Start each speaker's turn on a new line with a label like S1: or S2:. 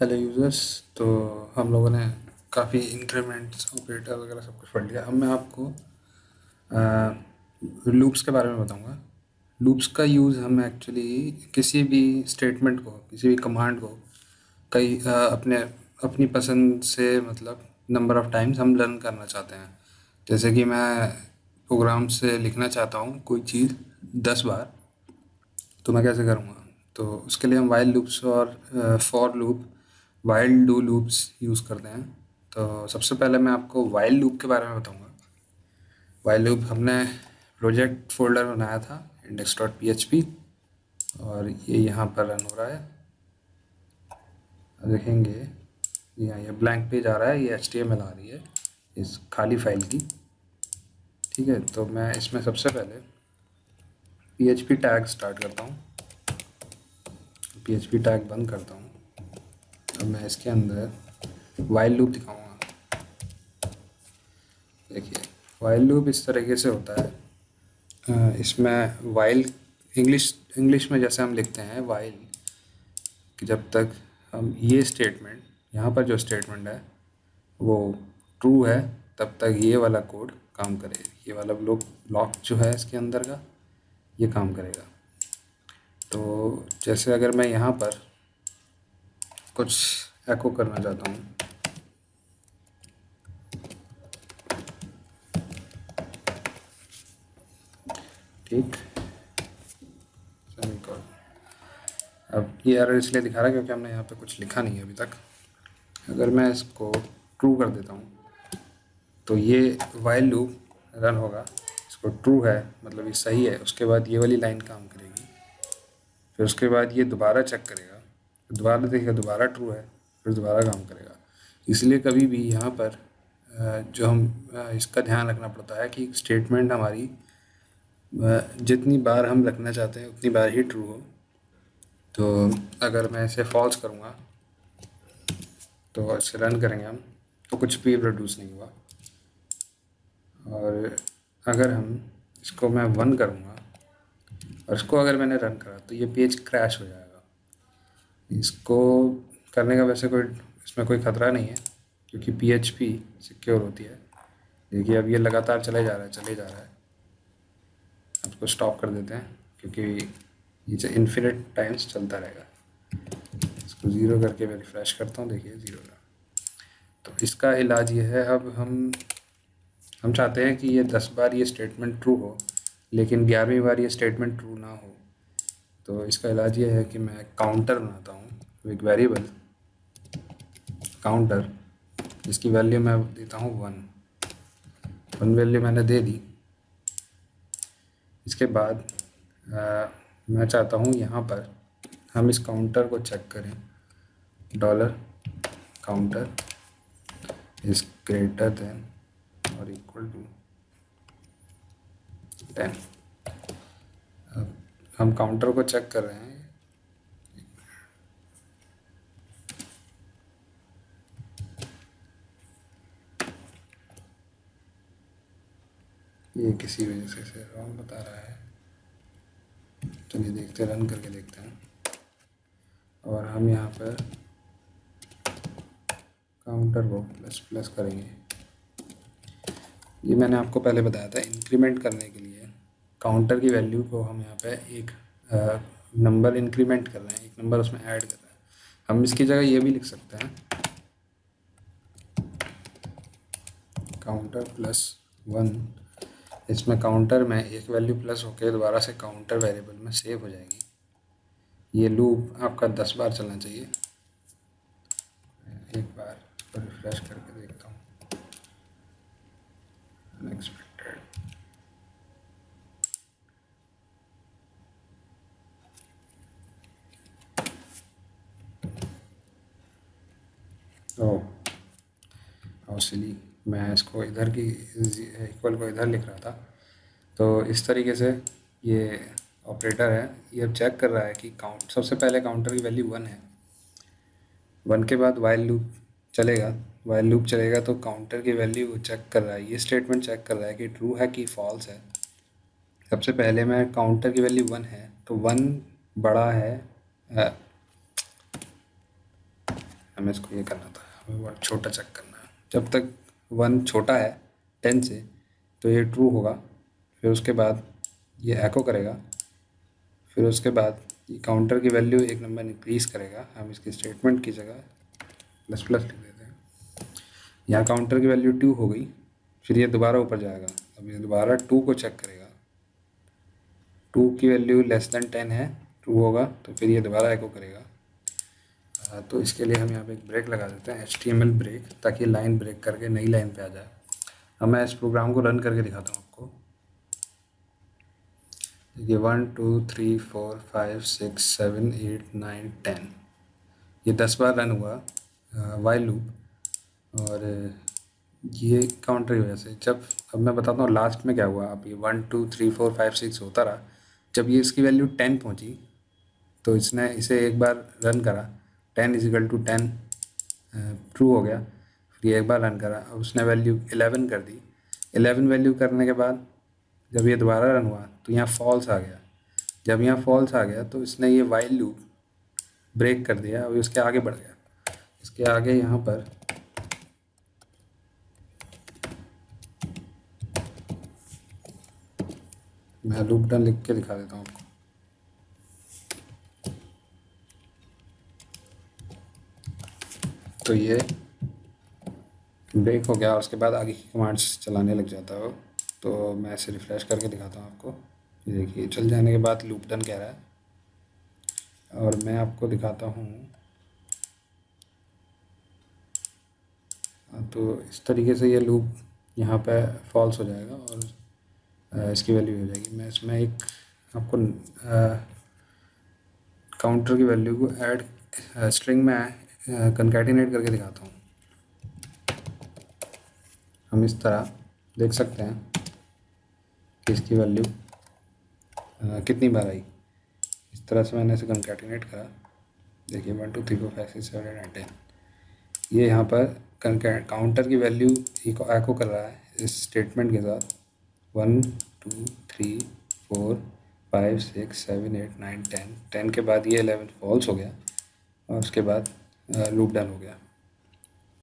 S1: Hello users. तो हम लोगों ने काफ़ी इंक्रीमेंट्स ऑपरेटर वगैरह सब कुछ पढ़ लिया। अब मैं आपको लूप्स के बारे में बताऊंगा। लूप्स का यूज़ हम एक्चुअली किसी भी स्टेटमेंट को, किसी भी कमांड को अपने अपनी पसंद से मतलब नंबर ऑफ़ टाइम्स हम रन करना चाहते हैं। जैसे कि मैं प्रोग्राम से लिखना चाहता हूँ कोई चीज़ 10 बार, तो मैं कैसे करूँगा? तो उसके लिए हम वाइल लूप्स और for loop, while do loops use करते हैं। तो सबसे पहले मैं आपको वाइल लूप के बारे में बताऊँगा। वाइल लूप हमने प्रोजेक्ट फ़ोल्डर बनाया था index.php, और ये यहाँ पर रन हो रहा है। अब देखेंगे यहाँ ये ब्लैंक पेज आ रहा है, ये HTML आ रही है इस खाली फाइल की। ठीक है, तो मैं इसमें सबसे पहले PHP टैग स्टार्ट करता हूँ, PHP टैग बंद करता हूँ। अब मैं इसके अंदर वाइल लूप दिखाऊंगा। देखिए, वाइल लूप इस तरीके से होता है। इसमें वाइल इंग्लिश में जैसे हम लिखते हैं वाइल, कि जब तक हम ये स्टेटमेंट, यहाँ पर जो स्टेटमेंट है वो ट्रू है, तब तक ये वाला कोड काम करेगा। ये वाला ब्लॉक जो है इसके अंदर का, ये काम करेगा। तो जैसे अगर मैं यहाँ पर कुछ एको करना चाहता हूँ, ठीक, सेमीकोलन। अब ये एरर इसलिए दिखा रहा है क्योंकि हमने यहाँ पे कुछ लिखा नहीं है अभी तक। अगर मैं इसको ट्रू कर देता हूँ तो ये वाइल लूप रन होगा। इसको ट्रू है मतलब ये सही है, उसके बाद ये वाली लाइन काम करेगी। फिर उसके बाद ये दोबारा चेक करेगा, दोबारा देखेगा, दोबारा ट्रू है, फिर दोबारा काम करेगा। इसलिए कभी भी यहाँ पर जो हम इसका ध्यान रखना पड़ता है कि स्टेटमेंट हमारी जितनी बार हम रखना चाहते हैं उतनी बार ही ट्रू हो। तो अगर मैं इसे फॉल्स करूँगा तो इसे रन करेंगे हम, तो कुछ भी प्रोड्यूस नहीं हुआ। और अगर हम इसको मैं 1 करूँगा और इसको अगर मैंने रन करा तो ये पेज क्रैश हो जाएगा। इसको करने का वैसे इसमें कोई ख़तरा नहीं है क्योंकि PHP सिक्योर होती है। देखिए अब ये लगातार चले जा रहा है। इसको स्टॉप कर देते हैं क्योंकि ये इन्फिनिट टाइम्स चलता रहेगा। इसको 0 करके मैं रिफ़्रेश करता हूँ, देखिए 0 का। तो इसका इलाज ये है, अब हम चाहते हैं कि ये 10 बार ये स्टेटमेंट ट्रू हो, लेकिन 11वीं बार ये स्टेटमेंट ट्रू ना हो। तो इसका इलाज ये है कि मैं काउंटर बनाता हूँ, एक वेरिएबल काउंटर, जिसकी वैल्यू मैं देता हूँ 1 वैल्यू मैंने दे दी। इसके बाद मैं चाहता हूँ यहाँ पर हम इस काउंटर को चेक करें, dollar counter is greater than और इक्वल टू 10। अब हम काउंटर को चेक कर रहे हैं। ये किसी वजह से रॉन्ग बता रहा है। चलिए देखते, रन करके देखते हैं। और हम यहाँ पर काउंटर को प्लस प्लस करेंगे। ये मैंने आपको पहले बताया था, इंक्रीमेंट करने के लिए काउंटर की वैल्यू को हम यहाँ पे एक नंबर इंक्रीमेंट कर रहे हैं, एक नंबर उसमें ऐड कर रहे हैं। हम इसकी जगह ये भी लिख सकते हैं, काउंटर +1। इसमें काउंटर में एक वैल्यू प्लस होकर दोबारा से काउंटर वेरिएबल में सेव हो जाएगी। ये लूप आपका 10 बार चलना चाहिए। एक बार इसको रिफ्रेश करके देखता हूँ। अनएक्सपेक्टेड, और सिली, मैं इसको इधर की इक्वल को इधर लिख रहा था। तो इस तरीके से ये ऑपरेटर है, ये अब चेक कर रहा है कि सबसे पहले काउंटर की वैल्यू 1 है। 1 के बाद वाइल लूप चलेगा तो काउंटर की वैल्यू वो चेक कर रहा है, ये स्टेटमेंट चेक कर रहा है कि ट्रू है कि फॉल्स है। सबसे पहले मैं काउंटर की वैल्यू 1 है तो 1 बड़ा है, हमें इसको ये करना था, हमें 1 छोटा चेक करना है। जब तक 1 छोटा है 10 से तो ये ट्रू होगा, फिर उसके बाद ये एको करेगा, फिर उसके बाद ये काउंटर की वैल्यू 1 नंबर इंक्रीज़ करेगा। हम इसकी स्टेटमेंट की जगह प्लस प्लस लिख देते हैं। यहाँ काउंटर की वैल्यू 2 हो गई, फिर ये दोबारा ऊपर जाएगा, अब ये दोबारा 2 को चेक करेगा, 2 की वैल्यू लेस देन 10 है, ट्रू होगा, तो फिर ये दोबारा एको करेगा। तो इसके लिए हम यहाँ पे एक ब्रेक लगा देते हैं, HTML ब्रेक, ताकि लाइन ब्रेक करके नई लाइन पे आ जाए। अब मैं इस प्रोग्राम को रन करके दिखाता हूँ आपको। ये 1 2 3 4 5 6 7 8 9 10 ये 10 बार रन हुआ वाइल लूप। और ये काउंटर की वजह से जब, अब मैं बताता हूँ लास्ट में क्या हुआ। अब ये 1 2 3 4 5 6 होता रहा, जब ये इसकी वैल्यू 10 पहुँची तो इसने इसे एक बार रन करा, 10 इजिकल टू 10 ट्रू हो गया। फिर ये एक बार रन करा, अब उसने वैल्यू 11 कर दी। 11 वैल्यू करने के बाद जब ये दोबारा रन हुआ तो यहाँ फॉल्स आ गया। जब यहाँ फॉल्स आ गया तो इसने ये वाइल लूप ब्रेक कर दिया, अभी उसके आगे बढ़ गया। इसके आगे यहाँ पर मैं लूप डन लिख के दिखा देता हूँ आपको। तो ये ब्रेक हो गया और उसके बाद आगे की कमांड्स चलाने लग जाता है। तो मैं इसे रिफ़्रेश करके दिखाता हूँ आपको। ये देखिए चल जाने के बाद लूप डन कह रहा है। और मैं आपको दिखाता हूँ, तो इस तरीके से ये लूप यहाँ पे फॉल्स हो जाएगा और इसकी वैल्यू हो जाएगी। मैं इसमें एक आपको काउंटर की वैल्यू को ऐड स्ट्रिंग में कंकैटिनेट करके दिखाता हूँ। हम इस तरह देख सकते हैं कि इसकी वैल्यू कितनी बार आई। इस तरह से मैंने इसे कंकैटिनेट करा। देखिए 1 2 3 4 5 6 7 8 9 10 ये यहाँ पर काउंटर की वैल्यू एको कर रहा है इस स्टेटमेंट के साथ। 1 2 3 4 5 6 7 8 9 10 10 के बाद ये 11 फॉल्स हो गया और उसके बाद लूप डन हो गया।